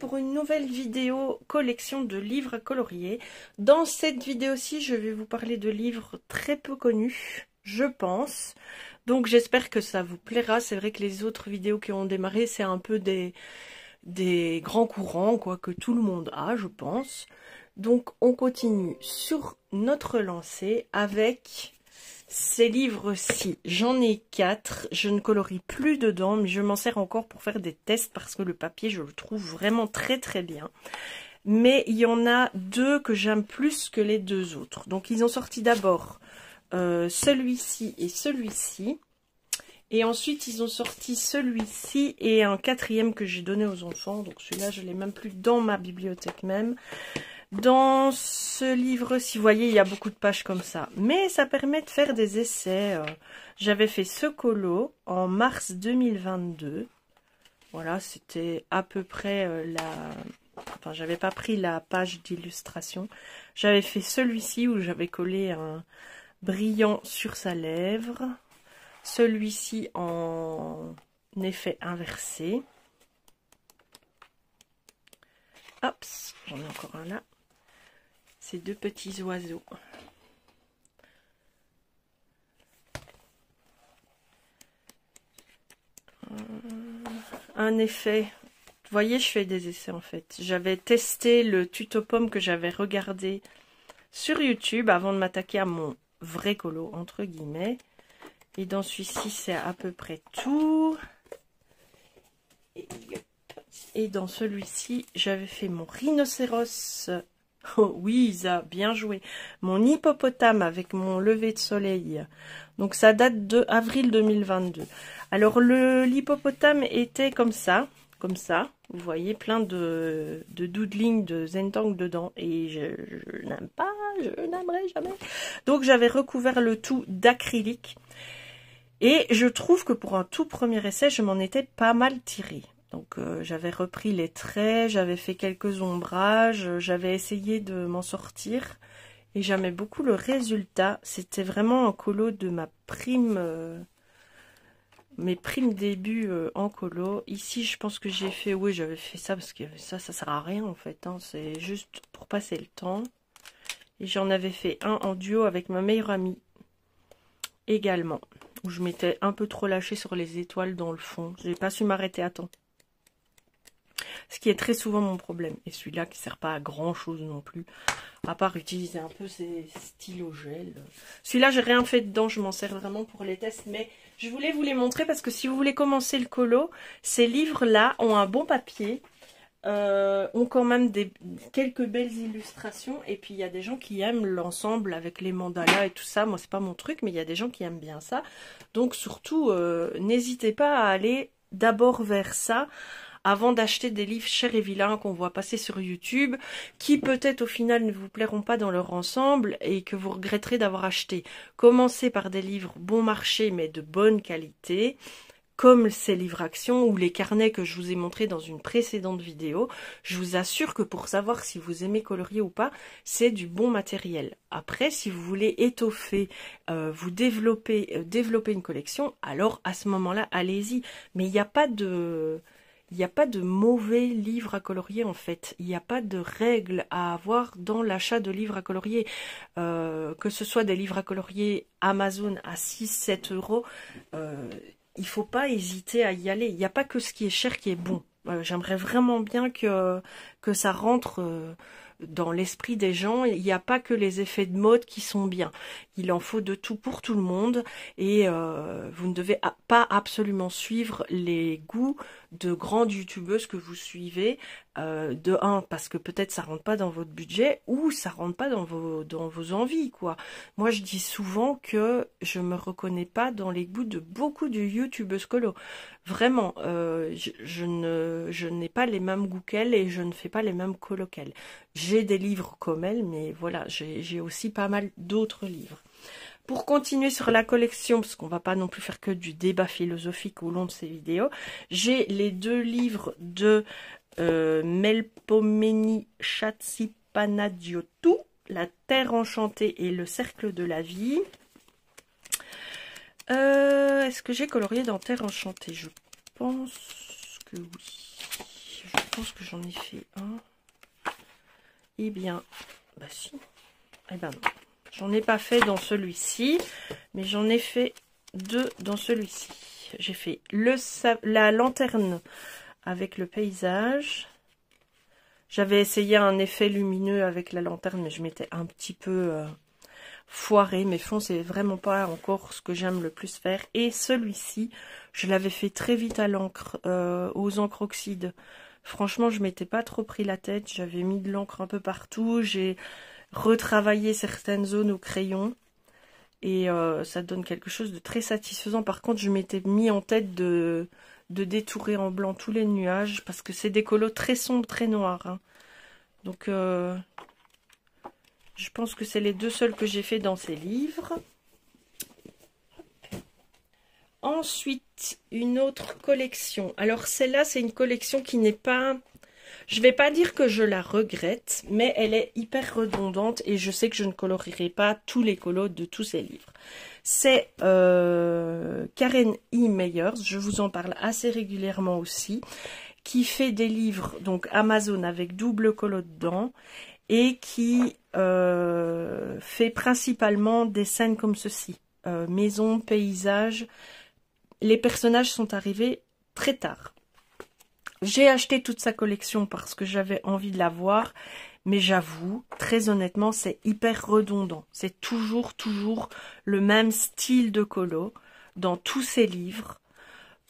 Pour une nouvelle vidéo collection de livres à colorier. Dans cette vidéo-ci, je vais vous parler de livres très peu connus, je pense. Donc j'espère que ça vous plaira. C'est vrai que les autres vidéos qui ont démarré, c'est un peu des grands courants, quoi, que tout le monde a, je pense. Donc on continue sur notre lancée avec ces livres-ci. J'en ai 4, je ne colorie plus dedans, mais je m'en sers encore pour faire des tests parce que le papier, je le trouve vraiment très très bien. Mais il y en a 2 que j'aime plus que les 2 autres. Donc ils ont sorti d'abord celui-ci et celui-ci. Et ensuite ils ont sorti celui-ci et un 4e que j'ai donné aux enfants. Donc celui-là, je ne l'ai même plus dans ma bibliothèque même. Dans ce livre-ci, vous voyez, il y a beaucoup de pages comme ça. Mais ça permet de faire des essais. J'avais fait ce colo en mars 2022. Voilà, c'était à peu près Enfin, j'avais pas pris la page d'illustration. J'avais fait celui-ci où j'avais collé un brillant sur sa lèvre. Celui-ci en effet inversé. Hop, j'en ai encore un là. Ces 2 petits oiseaux. Un effet. Vous voyez, je fais des essais en fait. J'avais testé le tuto pomme que j'avais regardé sur YouTube avant de m'attaquer à mon vrai colo, entre guillemets. Et dans celui-ci, c'est à peu près tout. Et dans celui-ci, j'avais fait mon rhinocéros. Oh oui, Isa, bien joué. Mon hippopotame avec mon lever de soleil. Donc ça date de avril 2022. Alors l'hippopotame était comme ça. Vous voyez, plein de doodling de Zentangle dedans. Et je n'aime pas, je n'aimerais jamais. Donc j'avais recouvert le tout d'acrylique. Et je trouve que pour un tout premier essai, je m'en étais pas mal tirée. Donc j'avais repris les traits, j'avais fait quelques ombrages, j'avais essayé de m'en sortir. Et j'aimais beaucoup le résultat. C'était vraiment un colo de ma mes primes débuts en colo. Ici, je pense que j'ai fait, oui, j'avais fait ça parce que ça sert à rien en fait. Hein, c'est juste pour passer le temps. Et j'en avais fait un en duo avec ma meilleure amie également. Où je m'étais un peu trop lâchée sur les étoiles dans le fond. J'ai pas su m'arrêter à temps. Ce qui est très souvent mon problème. Et celui-là qui ne sert pas à grand chose non plus. À part utiliser un peu ces stylos gel. Celui-là, j'ai rien fait dedans. Je m'en sers vraiment pour les tests. Mais je voulais vous les montrer parce que si vous voulez commencer le colo, ces livres-là ont un bon papier. Ont quand même quelques belles illustrations. Et puis, il y a des gens qui aiment l'ensemble avec les mandalas et tout ça. Moi, c'est pas mon truc, mais il y a des gens qui aiment bien ça. Donc, surtout, n'hésitez pas à aller d'abord vers ça avant d'acheter des livres chers et vilains qu'on voit passer sur YouTube, qui peut-être au final ne vous plairont pas dans leur ensemble et que vous regretterez d'avoir acheté. Commencez par des livres bon marché mais de bonne qualité, comme ces livres actions ou les carnets que je vous ai montrés dans une précédente vidéo. Je vous assure que pour savoir si vous aimez colorier ou pas, c'est du bon matériel. Après, si vous voulez étoffer, vous développer une collection, alors à ce moment-là, allez-y. Mais il n'y a pas de mauvais livres à colorier en fait. Il n'y a pas de règles à avoir dans l'achat de livres à colorier. Que ce soit des livres à colorier Amazon à 6-7 euros, il ne faut pas hésiter à y aller. Il n'y a pas que ce qui est cher qui est bon. J'aimerais vraiment bien que ça rentre dans l'esprit des gens. Il n'y a pas que les effets de mode qui sont bien. Il en faut de tout pour tout le monde. Et vous ne devez pas absolument suivre les goûts de grandes youtubeuses que vous suivez. De un, parce que peut-être ça rentre pas dans votre budget, ou ça rentre pas dans vos envies, quoi. Moi, je dis souvent que je me reconnais pas dans les goûts de beaucoup de youtubeuses colo. Vraiment, je n'ai pas les mêmes goûts qu'elle et je ne fais pas les mêmes colos qu'elle. J'ai des livres comme elle, mais voilà, j'ai aussi pas mal d'autres livres. Pour continuer sur la collection, parce qu'on va pas non plus faire que du débat philosophique au long de ces vidéos, j'ai les 2 livres de Melpomene Chatzipanadiotou, La Terre Enchantée et le Cercle de la Vie. Est-ce que j'ai colorié dans Terre Enchantée? Je pense que oui. Je pense que j'en ai fait un. Eh bien, bah si. Eh ben non. J'en ai pas fait dans celui-ci, mais j'en ai fait 2 dans celui-ci. J'ai fait la lanterne avec le paysage. J'avais essayé un effet lumineux avec la lanterne, mais je m'étais un petit peu foirée. Mes fonds, c'est vraiment pas encore ce que j'aime le plus faire. Et celui-ci, je l'avais fait très vite à l'encre, aux encres oxyde. Franchement, je m'étais pas trop pris la tête. J'avais mis de l'encre un peu partout. J'ai retravaillé certaines zones au crayon. Et ça donne quelque chose de très satisfaisant. Par contre, je m'étais mis en tête de détourer en blanc tous les nuages, parce que c'est des colos très sombres, très noirs. Hein. Donc, je pense que c'est les 2 seuls que j'ai fait dans ces livres. Ensuite, une autre collection. Alors, celle-là, c'est une collection qui n'est pas... Je vais pas dire que je la regrette, mais elle est hyper redondante et je sais que je ne colorierai pas tous les colos de tous ces livres. C'est Karen E. Meyers, je vous en parle assez régulièrement aussi, qui fait des livres, donc Amazon avec double colo dedans, et qui fait principalement des scènes comme ceci. Maison, paysage. Les personnages sont arrivés très tard. J'ai acheté toute sa collection parce que j'avais envie de la voir, mais j'avoue, très honnêtement, c'est hyper redondant. C'est toujours le même style de colo dans tous ses livres.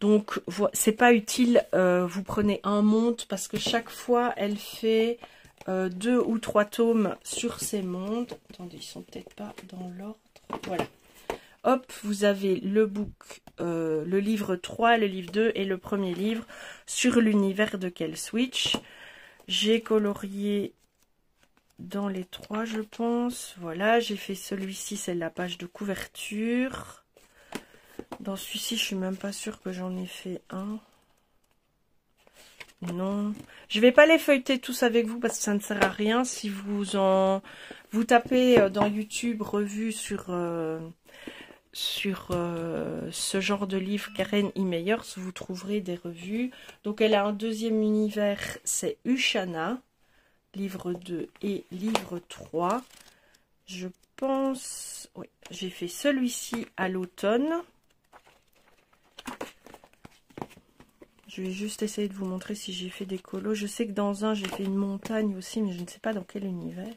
Donc, c'est pas utile, vous prenez un monte parce que chaque fois, elle fait 2 ou 3 tomes sur ces mondes. Attendez, ils sont peut-être pas dans l'ordre. Voilà. Hop, vous avez le book, le livre 3, le livre 2 et le premier livre sur l'univers de Kill Switch. J'ai colorié dans les 3, je pense. Voilà, j'ai fait celui-ci, c'est la page de couverture. Dans celui-ci, je suis même pas sûre que j'en ai fait un. Non. Je vais pas les feuilleter tous avec vous parce que ça ne sert à rien. Si vous tapez dans YouTube revue sur ce genre de livre Karen E. Meyers, vous trouverez des revues. Donc elle a un deuxième univers, c'est Ushana, livre 2 et livre 3. Je pense... Oui, j'ai fait celui-ci à l'automne. Je vais juste essayer de vous montrer si j'ai fait des colos. Je sais que dans un, j'ai fait une montagne aussi, mais je ne sais pas dans quel univers.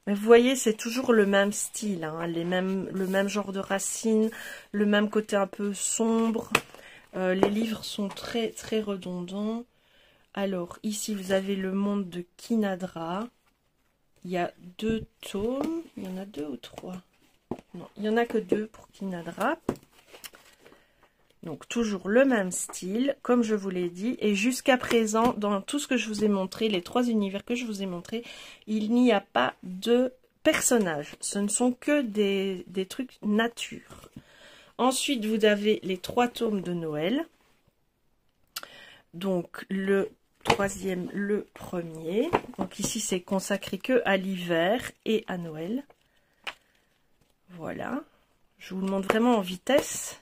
Mais vous voyez, c'est toujours le même style, hein, le même genre de racines, le même côté un peu sombre. Les livres sont très redondants. Alors, ici, vous avez le monde de Kinadra. Il y a 2 tomes. Il y en a 2 ou 3? Non, il n'y en a que 2 pour Kinadra. Donc, toujours le même style, comme je vous l'ai dit. Et jusqu'à présent, dans tout ce que je vous ai montré, les 3 univers que je vous ai montrés, il n'y a pas de personnages. Ce ne sont que des trucs nature. Ensuite, vous avez les 3 tomes de Noël. Donc, le 3e, le 1er. Donc, ici, c'est consacré que à l'hiver et à Noël. Voilà. Je vous le montre vraiment en vitesse.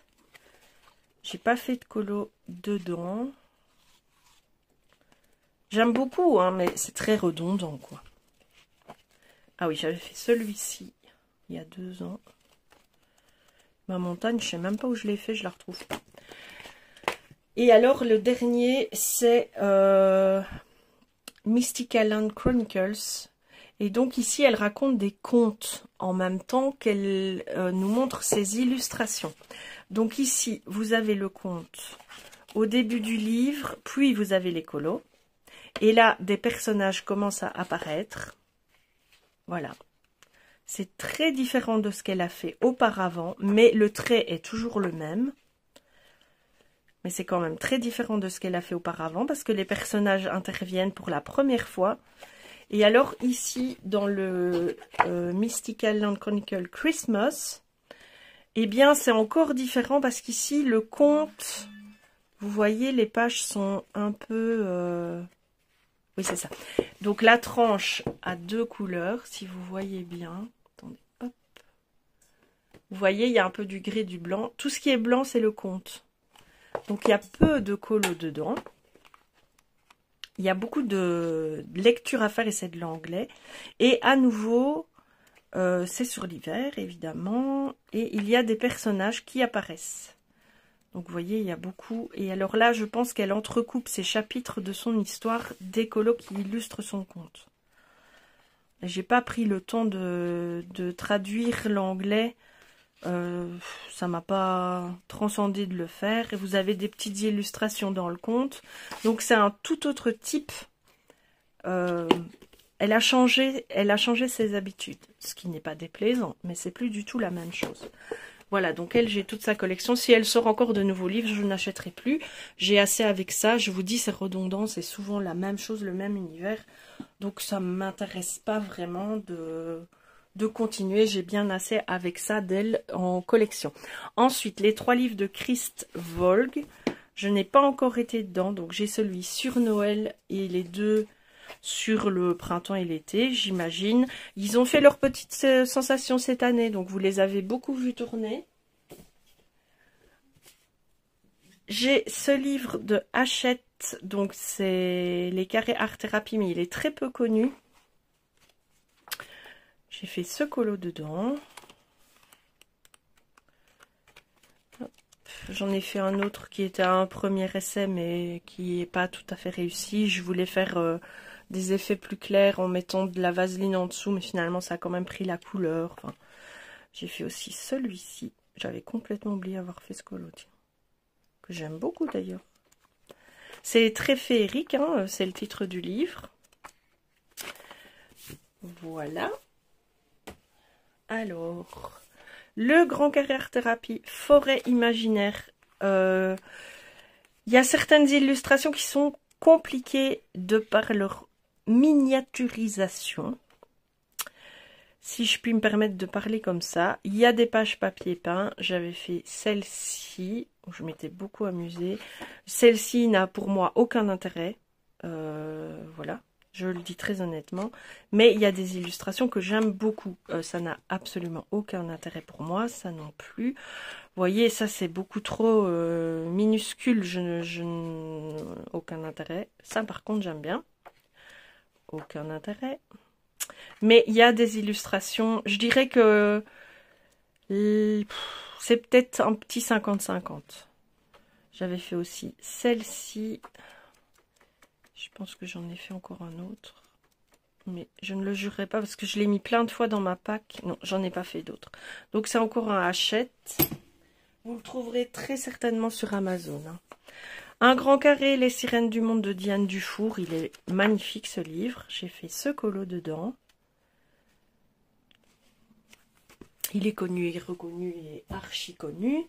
J'ai pas fait de colo dedans. J'aime beaucoup, hein, mais c'est très redondant, quoi. Ah oui, j'avais fait celui-ci il y a 2 ans. Ma montagne, je sais même pas où je l'ai fait, je la retrouve pas. Et alors, le dernier, c'est Mystical Land Chronicles. Et donc ici, elle raconte des contes en même temps qu'elle nous montre ses illustrations. Donc ici, vous avez le conte au début du livre, puis vous avez les colos. Et là, des personnages commencent à apparaître. Voilà. C'est très différent de ce qu'elle a fait auparavant, mais le trait est toujours le même. Mais c'est quand même très différent de ce qu'elle a fait auparavant, parce que les personnages interviennent pour la première fois. Et alors ici, dans le Mystical Land Chronicle Christmas, eh bien c'est encore différent, parce qu'ici, le conte, vous voyez, les pages sont un peu... Oui, c'est ça. Donc la tranche a 2 couleurs, si vous voyez bien. Attendez, hop. Vous voyez, il y a un peu du gris, du blanc. Tout ce qui est blanc, c'est le conte. Donc il y a peu de colos dedans. Il y a beaucoup de lecture à faire et c'est de l'anglais. Et à nouveau, c'est sur l'hiver, évidemment. Et il y a des personnages qui apparaissent. Donc vous voyez, il y a beaucoup. Et alors là, je pense qu'elle entrecoupe ces chapitres de son histoire des colos qui illustrent son conte. J'ai pas pris le temps de traduire l'anglais. Ça m'a pas transcendé de le faire. Et vous avez des petites illustrations dans le conte. Donc c'est un tout autre type. Elle a changé ses habitudes. Ce qui n'est pas déplaisant, mais c'est plus du tout la même chose. Voilà, donc elle, j'ai toute sa collection. Si elle sort encore de nouveaux livres, je n'achèterai plus. J'ai assez avec ça. Je vous dis, c'est redondant. C'est souvent la même chose, le même univers. Donc ça ne m'intéresse pas vraiment de continuer. J'ai bien assez avec ça d'elle en collection. Ensuite, les 3 livres de Christ Vogue. Je n'ai pas encore été dedans. Donc j'ai celui sur Noël et les 2 sur le printemps et l'été, j'imagine. Ils ont fait leur petite sensation cette année, donc vous les avez beaucoup vus tourner. J'ai ce livre de Hachette, donc c'est les carrés art thérapie, mais il est très peu connu. J'ai fait ce colo dedans. J'en ai fait un autre qui était un premier essai, mais qui n'est pas tout à fait réussi. Je voulais faire... des effets plus clairs en mettant de la vaseline en dessous, mais finalement ça a quand même pris la couleur. Enfin, j'ai fait aussi celui-ci. J'avais complètement oublié avoir fait ce colo, que j'aime beaucoup d'ailleurs. C'est très féerique, hein, c'est le titre du livre. Voilà. Alors, le Grand Carré Art Thérapie, Forêt Imaginaire. Il y a certaines illustrations qui sont compliquées de par leur miniaturisation, si je puis me permettre de parler comme ça. Il y a des pages papier peint. J'avais fait celle-ci, où je m'étais beaucoup amusée. Celle-ci n'a pour moi aucun intérêt. Voilà, je le dis très honnêtement. Mais il y a des illustrations que j'aime beaucoup. Ça n'a absolument aucun intérêt pour moi, ça non plus. Vous voyez, ça c'est beaucoup trop minuscule. Aucun intérêt. Ça par contre j'aime bien. Aucun intérêt. Mais il y a des illustrations. Je dirais que c'est peut-être un petit 50-50. J'avais fait aussi celle-ci. Je pense que j'en ai fait encore un autre. Mais je ne le jurerai pas parce que je l'ai mis plein de fois dans ma pack. Non, j'en ai pas fait d'autres. Donc c'est encore un Hachette. Vous le trouverez très certainement sur Amazon. Hein. Un grand carré, les sirènes du monde de Diane Dufour. Il est magnifique ce livre. J'ai fait ce colo dedans. Il est connu et reconnu et archi connu.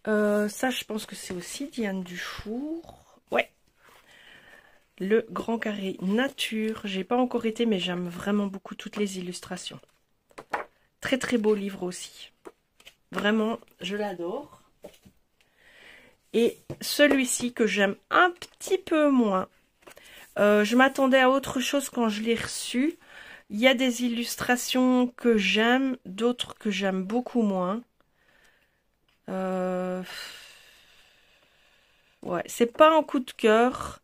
Ça, je pense que c'est aussi Diane Dufour. Ouais. Le grand carré nature. J'ai pas encore été, mais j'aime vraiment beaucoup toutes les illustrations. Très très beau livre aussi. Vraiment, je l'adore. Et celui-ci que j'aime un petit peu moins. Je m'attendais à autre chose quand je l'ai reçu. Il y a des illustrations que j'aime, d'autres que j'aime beaucoup moins. Ouais, c'est pas un coup de cœur.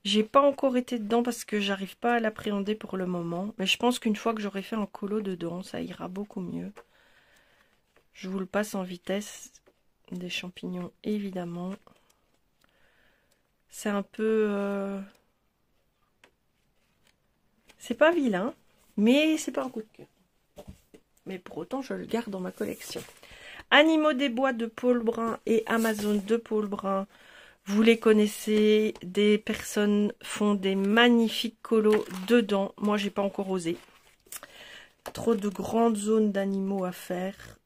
J'ai pas encore été dedans parce que j'arrive pas à l'appréhender pour le moment. Mais je pense qu'une fois que j'aurai fait un colo dedans, ça ira beaucoup mieux. Je vous le passe en vitesse. Des champignons, évidemment. C'est un peu... C'est pas vilain, mais c'est pas un coup de cœur. Mais pour autant, je le garde dans ma collection. Animaux des bois de Paul Brun et Amazon de Paul Brun. Vous les connaissez, des personnes font des magnifiques colos dedans. Moi, j'ai pas encore osé. Trop de grandes zones d'animaux à faire.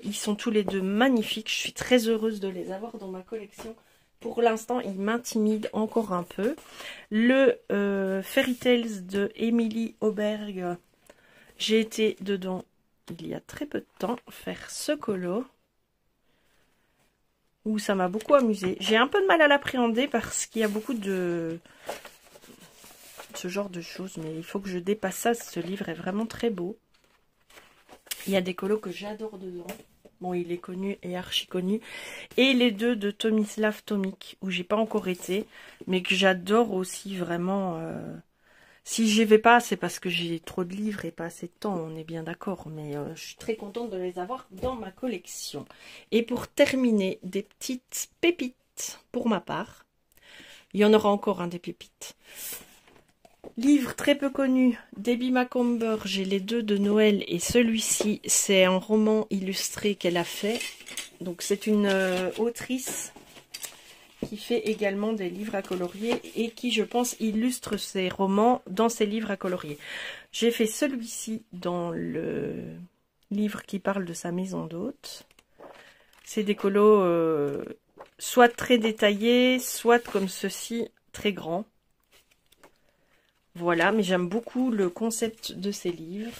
Ils sont tous les deux magnifiques. Je suis très heureuse de les avoir dans ma collection. Pour l'instant, ils m'intimident encore un peu. Le Fairy Tales de Emily Auberg, j'ai été dedans il y a très peu de temps faire ce colo. Où ça m'a beaucoup amusé. J'ai un peu de mal à l'appréhender parce qu'il y a beaucoup de ce genre de choses, mais il faut que je dépasse ça. Ce livre est vraiment très beau. Il y a des colos que j'adore dedans. Bon, il est connu et archi connu. Et les deux de Tomislav Tomic, où j'ai pas encore été, mais que j'adore aussi vraiment. Si j'y vais pas, c'est parce que j'ai trop de livres et pas assez de temps, on est bien d'accord. Mais je suis très contente de les avoir dans ma collection. Et pour terminer, des petites pépites pour ma part. Il y en aura encore des pépites. Livre très peu connu, Debbie Macomber, j'ai les deux de Noël et celui-ci, c'est un roman illustré qu'elle a fait. Donc c'est une autrice qui fait également des livres à colorier et qui, je pense, illustre ses romans dans ses livres à colorier. J'ai fait celui-ci dans le livre qui parle de sa maison d'hôte. C'est des colos soit très détaillés, soit comme ceci, très grands. Voilà, mais j'aime beaucoup le concept de ces livres.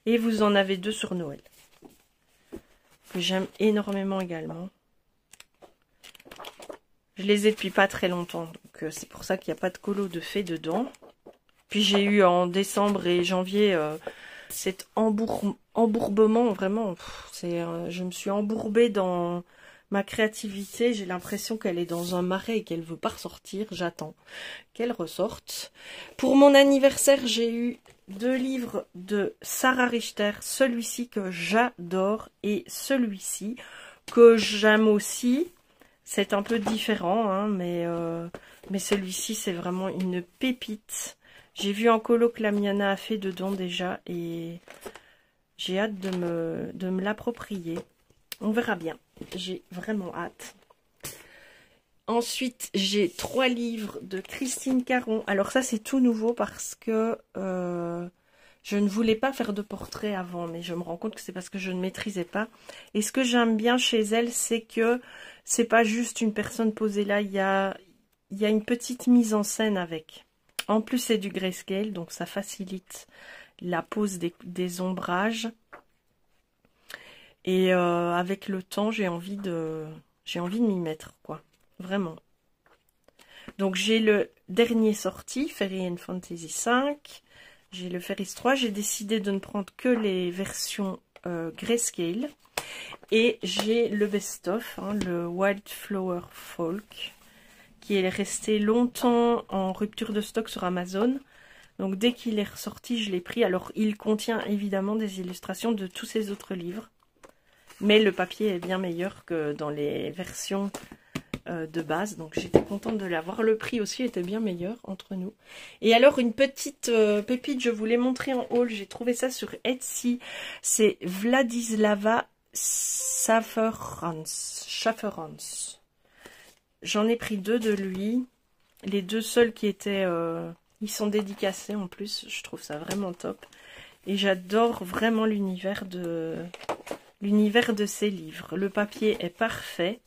Et vous en avez deux sur Noël, que j'aime énormément également. Je les ai depuis pas très longtemps, donc c'est pour ça qu'il n'y a pas de colo de fée dedans. Puis j'ai eu en décembre et janvier cet embourbement, vraiment, je me suis embourbée dans ma créativité. J'ai l'impression qu'elle est dans un marais et qu'elle ne veut pas ressortir. J'attends qu'elle ressorte. Pour mon anniversaire, j'ai eu 2 livres de Sarah Richter. Celui-ci que j'adore et celui-ci que j'aime aussi. C'est un peu différent, hein, mais celui-ci, c'est vraiment une pépite. J'ai vu en colo que la Miana a fait dedans déjà et j'ai hâte de me l'approprier. On verra bien. J'ai vraiment hâte. Ensuite, j'ai 3 livres de Christine Caron. Alors ça, c'est tout nouveau parce que je ne voulais pas faire de portrait avant, mais je me rends compte que c'est parce que je ne maîtrisais pas. Et ce que j'aime bien chez elle, c'est que c'est pas juste une personne posée là, il y a une petite mise en scène avec. En plus, c'est du grayscale, donc ça facilite la pose des ombrages. Et avec le temps, j'ai envie de m'y mettre, quoi. Vraiment. Donc j'ai le dernier sorti, Fairy and Fantasy 5. J'ai le Fairies 3. J'ai décidé de ne prendre que les versions grayscale. Et j'ai le best-of, hein, le Wildflower Folk, qui est resté longtemps en rupture de stock sur Amazon. Donc dès qu'il est ressorti, je l'ai pris. Alors il contient évidemment des illustrations de tous ces autres livres. Mais le papier est bien meilleur que dans les versions de base. Donc j'étais contente de l'avoir. Le prix aussi était bien meilleur entre nous. Et alors une petite pépite, je vous l'ai montré en haul. J'ai trouvé ça sur Etsy. C'est Vladislava Schafferans. J'en ai pris 2 de lui. Les 2 seuls qui étaient... ils sont dédicacés en plus. Je trouve ça vraiment top. Et j'adore vraiment l'univers de ces livres. Le papier est parfait.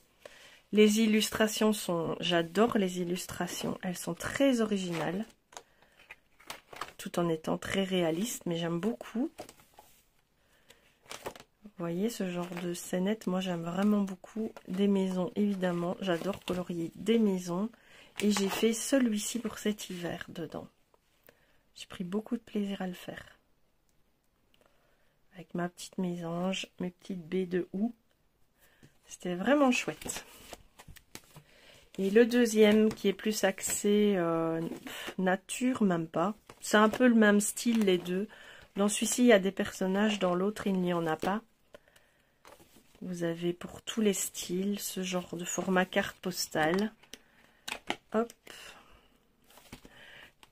Les illustrations sont... J'adore les illustrations. Elles sont très originales. Tout en étant très réalistes. Mais j'aime beaucoup. Vous voyez ce genre de scénette, moi j'aime vraiment beaucoup. Des maisons, évidemment. J'adore colorier des maisons. Et j'ai fait celui-ci pour cet hiver dedans. J'ai pris beaucoup de plaisir à le faire. Avec ma petite mésange, mes petites baies de houx. C'était vraiment chouette. Et le deuxième qui est plus axé nature, même pas. C'est un peu le même style les deux. Dans celui-ci, il y a des personnages, dans l'autre, il n'y en a pas. Vous avez pour tous les styles ce genre de format carte postale. Hop.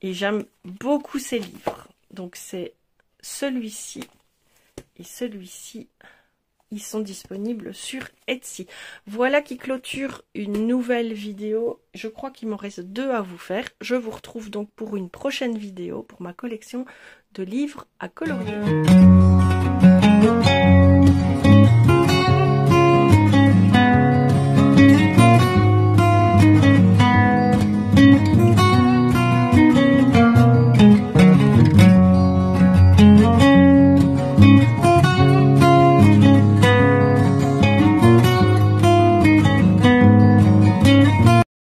Et j'aime beaucoup ces livres. Donc c'est celui-ci et celui-ci ils sont disponibles sur Etsy. Voilà qui clôture une nouvelle vidéo. Je crois qu'il m'en reste 2 à vous faire. Je vous retrouve donc pour une prochaine vidéo pour ma collection de livres à colorier.